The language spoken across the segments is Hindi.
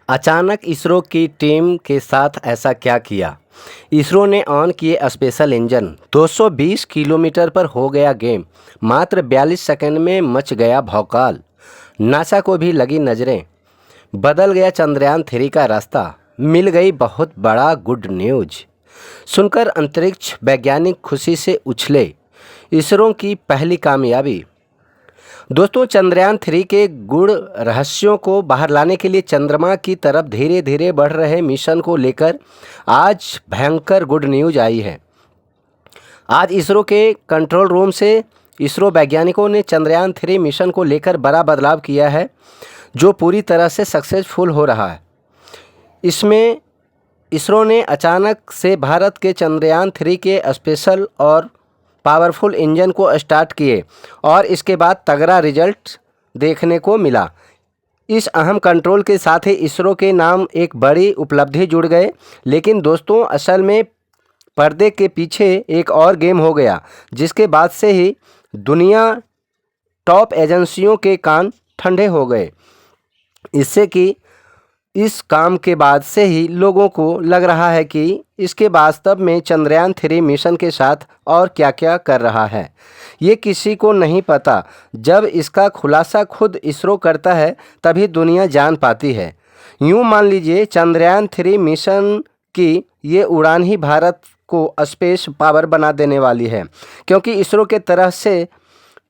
अचानक इसरो की टीम के साथ ऐसा क्या किया? इसरो ने ऑन किए स्पेशल इंजन, 220 किलोमीटर पर हो गया गेम, मात्र 42 सेकंड में मच गया भौकाल। नासा को भी लगी नजरें, बदल गया चंद्रयान 3 का रास्ता, मिल गई बहुत बड़ा गुड न्यूज। सुनकर अंतरिक्ष वैज्ञानिक खुशी से उछले, इसरो की पहली कामयाबी। दोस्तों, चंद्रयान 3 के गुण रहस्यों को बाहर लाने के लिए चंद्रमा की तरफ धीरे धीरे बढ़ रहे मिशन को लेकर आज भयंकर गुड न्यूज आई है। आज इसरो के कंट्रोल रूम से इसरो वैज्ञानिकों ने चंद्रयान 3 मिशन को लेकर बड़ा बदलाव किया है, जो पूरी तरह से सक्सेसफुल हो रहा है। इसमें इसरो ने अचानक से भारत के चंद्रयान 3 के स्पेशल और पावरफुल इंजन को स्टार्ट किए और इसके बाद तगड़ा रिजल्ट देखने को मिला। इस अहम कंट्रोल के साथ ही इसरो के नाम एक बड़ी उपलब्धि जुड़ गए। लेकिन दोस्तों, असल में पर्दे के पीछे एक और गेम हो गया, जिसके बाद से ही दुनिया टॉप एजेंसियों के कान ठंडे हो गए। इससे कि इस काम के बाद से ही लोगों को लग रहा है कि इसके वास्तव में चंद्रयान 3 मिशन के साथ और क्या क्या कर रहा है, ये किसी को नहीं पता। जब इसका खुलासा खुद इसरो करता है तभी दुनिया जान पाती है। यूँ मान लीजिए, चंद्रयान 3 मिशन की ये उड़ान ही भारत को स्पेस पावर बना देने वाली है, क्योंकि इसरो के तरफ से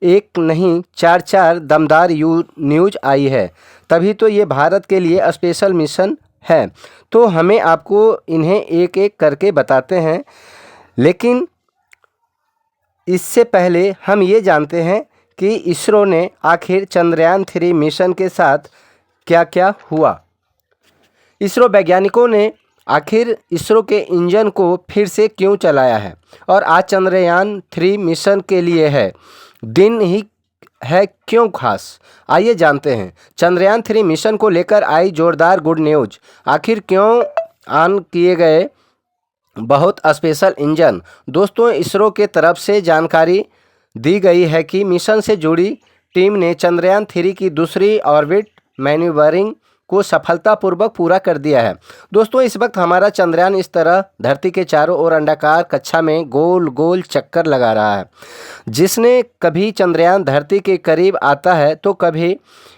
एक नहीं चार दमदार न्यूज आई है। तभी तो ये भारत के लिए स्पेशल मिशन है। तो हमें आपको इन्हें एक एक करके बताते हैं, लेकिन इससे पहले हम ये जानते हैं कि इसरो ने आखिर चंद्रयान 3 मिशन के साथ क्या क्या हुआ। इसरो वैज्ञानिकों ने आखिर इसरो के इंजन को फिर से क्यों चलाया है और आज चंद्रयान 3 मिशन के लिए है दिन ही है क्यों खास, आइए जानते हैं। चंद्रयान 3 मिशन को लेकर आई जोरदार गुड न्यूज। आखिर क्यों ऑन किए गए बहुत स्पेशल इंजन। दोस्तों, इसरो के तरफ से जानकारी दी गई है कि मिशन से जुड़ी टीम ने चंद्रयान 3 की दूसरी ऑर्बिट मैन्यूवरिंग को सफलतापूर्वक पूरा कर दिया है। दोस्तों, इस वक्त हमारा चंद्रयान इस तरह धरती के चारों ओर अंडाकार कक्षा में गोल गोल चक्कर लगा रहा है। जिसने कभी चंद्रयान धरती के करीब आता है तो कभी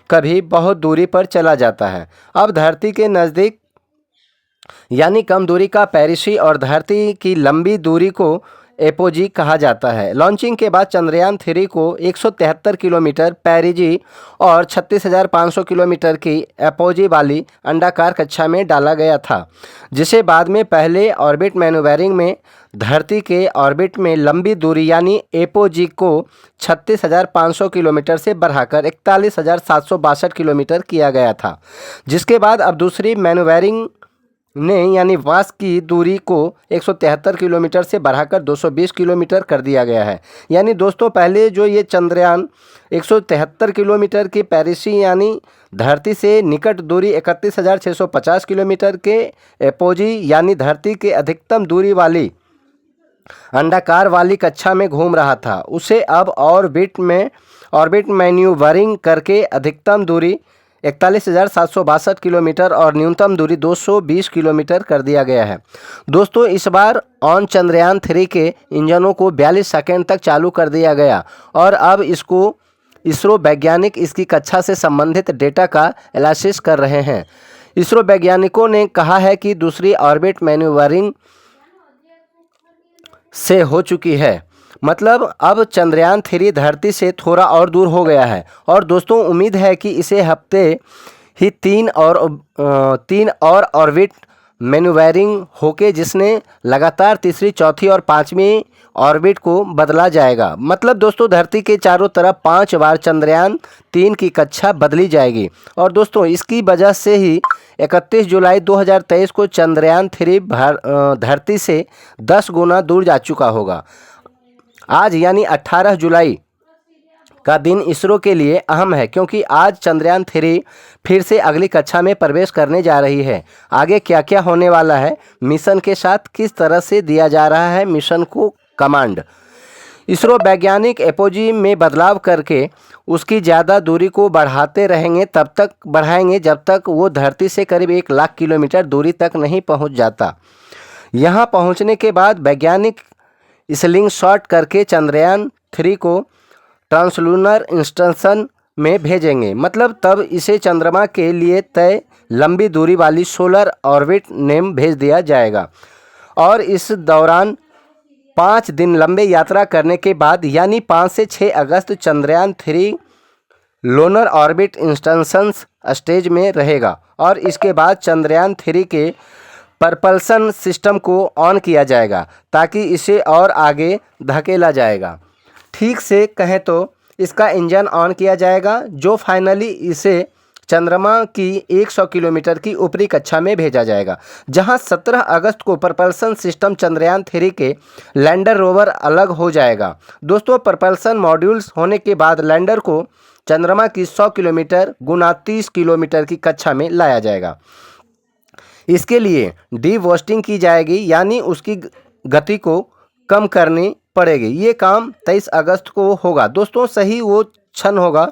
कभी बहुत दूरी पर चला जाता है। अब धरती के नज़दीक यानी कम दूरी का पेरिसी और धरती की लंबी दूरी को एपोजी कहा जाता है। लॉन्चिंग के बाद चंद्रयान 3 को 173 किलोमीटर पेरिजी और 36,500 किलोमीटर की एपोजी वाली अंडाकार कक्षा में डाला गया था, जिसे बाद में पहले ऑर्बिट मैन्यूवरिंग में धरती के ऑर्बिट में लंबी दूरी यानी एपोजी को 36,500 किलोमीटर से बढ़ाकर 41,762 किलोमीटर किया गया था। जिसके बाद अब दूसरी मैन्यूवरिंग ने यानी वास की दूरी को 173 किलोमीटर से बढ़ाकर 220 किलोमीटर कर दिया गया है। यानी दोस्तों, पहले जो ये चंद्रयान 173 किलोमीटर की पेरिसी यानी धरती से निकट दूरी 31,650 किलोमीटर के एपोजी यानी धरती के अधिकतम दूरी वाली अंडाकार वाली कक्षा में घूम रहा था, उसे अब ऑर्बिट मैन्यूवरिंग करके अधिकतम दूरी 41,762 किलोमीटर और न्यूनतम दूरी 220 किलोमीटर कर दिया गया है। दोस्तों, इस बार ऑन चंद्रयान 3 के इंजनों को 42 सेकंड तक चालू कर दिया गया और अब इसरो वैज्ञानिक इसकी कक्षा से संबंधित डेटा का एनालिसिस कर रहे हैं। इसरो वैज्ञानिकों ने कहा है कि दूसरी ऑर्बिट मैन्यूवरिंग से हो चुकी है, मतलब अब चंद्रयान 3 धरती से थोड़ा और दूर हो गया है। और दोस्तों, उम्मीद है कि इसे हफ्ते ही तीन और ऑर्बिट मैन्यूवरिंग होके जिसने लगातार तीसरी, चौथी और पांचवी ऑर्बिट को बदला जाएगा। मतलब दोस्तों, धरती के चारों तरफ 5 बार चंद्रयान 3 की कक्षा बदली जाएगी। और दोस्तों, इसकी वजह से ही 31 जुलाई 2023 को चंद्रयान 3 धरती से 10 गुना दूर जा चुका होगा। आज यानी 18 जुलाई का दिन इसरो के लिए अहम है, क्योंकि आज चंद्रयान 3 फिर से अगली कक्षा में प्रवेश करने जा रही है। आगे क्या क्या होने वाला है, मिशन के साथ किस तरह से दिया जा रहा है मिशन को कमांड। इसरो वैज्ञानिक एपोजी में बदलाव करके उसकी ज़्यादा दूरी को बढ़ाते रहेंगे तब तक बढ़ाएंगे जब तक वो धरती से करीब 1 लाख किलोमीटर दूरी तक नहीं पहुंच जाता। यहाँ पहुंचने के बाद वैज्ञानिक स्लिंग शॉट करके चंद्रयान 3 को ट्रांसलूनर स्टेशन में भेजेंगे, मतलब तब इसे चंद्रमा के लिए तय लंबी दूरी वाली सोलर ऑर्बिट नेम भेज दिया जाएगा। और इस दौरान 5 दिन लंबे यात्रा करने के बाद यानी 5 से 6 अगस्त Chandrayaan 3 lunar orbit station stage में रहेगा और इसके बाद चंद्रयान 3 के प्रपल्सन सिस्टम को ऑन किया जाएगा ताकि इसे और आगे धकेला जाएगा। ठीक से कहें तो इसका इंजन ऑन किया जाएगा जो फाइनली इसे चंद्रमा की 100 किलोमीटर की ऊपरी कक्षा में भेजा जाएगा, जहां 17 अगस्त को प्रपल्सन सिस्टम चंद्रयान 3 के लैंडर रोवर अलग हो जाएगा। दोस्तों, प्रपल्सन मॉड्यूल्स होने के बाद लैंडर को चंद्रमा की 100 किलोमीटर गुना 30 किलोमीटर की कक्षा में लाया जाएगा। इसके लिए डीबूस्टिंग की जाएगी, यानी उसकी गति को कम करनी पड़ेगी। ये काम 23 अगस्त को होगा। दोस्तों, सही वो क्षण होगा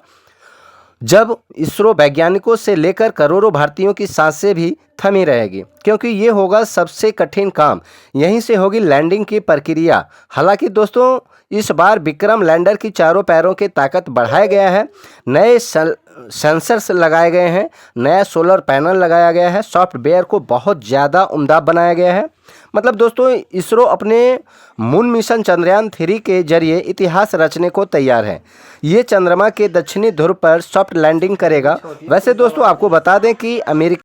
जब इसरो वैज्ञानिकों से लेकर करोड़ों भारतीयों की सांसें भी थमी रहेगी, क्योंकि ये होगा सबसे कठिन काम। यहीं से होगी लैंडिंग की प्रक्रिया। हालांकि दोस्तों, इस बार विक्रम लैंडर की चारों पैरों की ताकत बढ़ाया गया है, नए सेंसर्स लगाए गए हैं, नया सोलर पैनल लगाया गया है, सॉफ्टवेयर को बहुत ज़्यादा उम्दा बनाया गया है। मतलब दोस्तों, इसरो अपने मून मिशन चंद्रयान 3 के जरिए इतिहास रचने को तैयार है। ये चंद्रमा के दक्षिणी ध्रुव पर सॉफ्ट लैंडिंग करेगा। वैसे दोस्तों, आपको बता दें कि अमेरिका